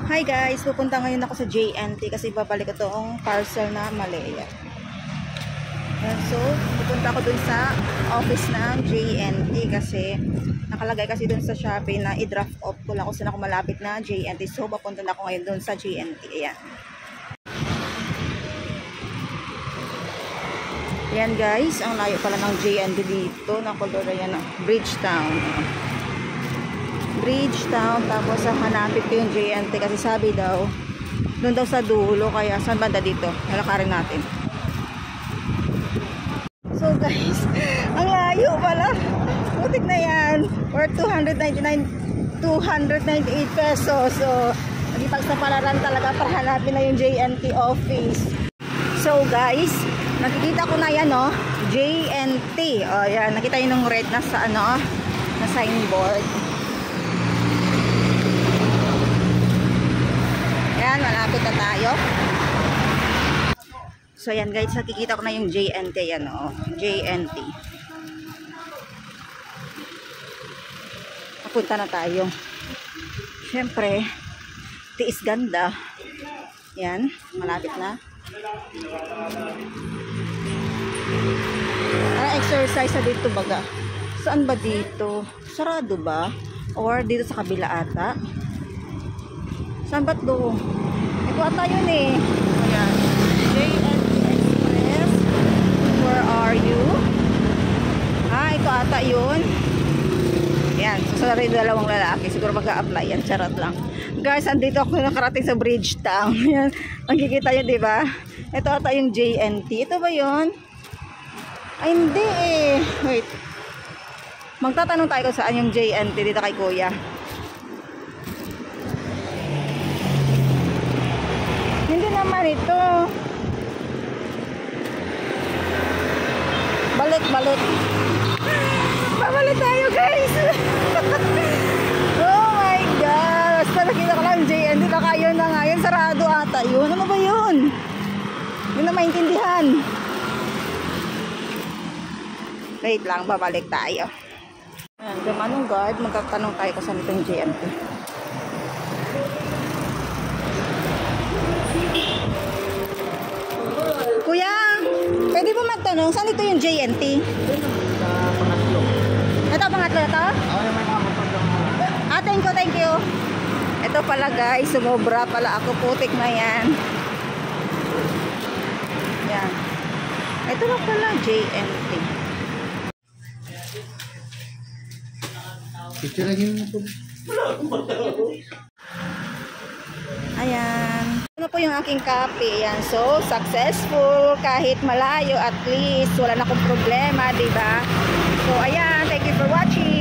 Hi guys, pupunta ngayon ako sa JNT kasi babalik ko itong parcel na mali. Yan, so pupunta ako dun sa office ng JNT kasi nakalagay kasi dun sa Shopee na i-draft off ko lang kung saan ako malapit na JNT. So papunta na ako ngayon dun sa JNT. Ayan. Ayan guys, ang layo pala ng JNT dito. Nakulura yan, Bridgetown. Bridgetown, tapos hanapin ko yung JNT kasi sabi daw doon daw sa dulo, kaya saan banda dito lalakarin natin. So guys, ang layo pala, putik na yan, or 298 pesos. So nagipagsapalaran talaga para hanapin na yung JNT office. So guys, nakikita ko na yan, no, JNT. O yan, nakita yun ng red na sa ano, na signboard. Ayan, malapit na tayo. So ayan guys, nakikita ko na yung JNT. Yan, oh, JNT. Papunta na tayo. Siyempre, tiis ganda. Yan, malapit na. Exercise na dito baga. Saan ba dito? Sarado ba? Or dito sa kabila ata? Saan ba ito? Ito ata yun eh. Ayan. JNT Express. Where are you? Ah, ito ata yun. Ayan. So, sorry, dalawang lalaki. Siguro mag-a-apply yan. Charot lang. Guys, andito ako nakarating sa Bridgetown. Ayan. Magkikita nyo, diba? Ito ata yung JNT. Ito ba yun? Ay, hindi eh. Wait. Magtatanong tayo kung saan yung JNT dito kay Kuya. Hindi naman ito. Balik. Babalik tayo guys. Oh my God. Basta nakita ko lang JNT. Nakayon na nga yun. Sarado ata yun. Ano ba yun? Hindi na maintindihan. Wait lang. Babalik tayo. Ayan. Gamanong guard. Magkatanong tayo kung saan itong JNT. Kuya, pwede po magtanong, saan ito yung JNT? Pangatlo. Ito, pangatlo na ito? Thank you. Ito pala guys, sumobra pala ako, putik na yan. Yan. Ito na pala, JNT. Picture lagi mo po. Ayan. Ano po yung aking copy? Ayan. So, successful. Kahit malayo, at least wala na akong problema, diba? So, ayan. Thank you for watching.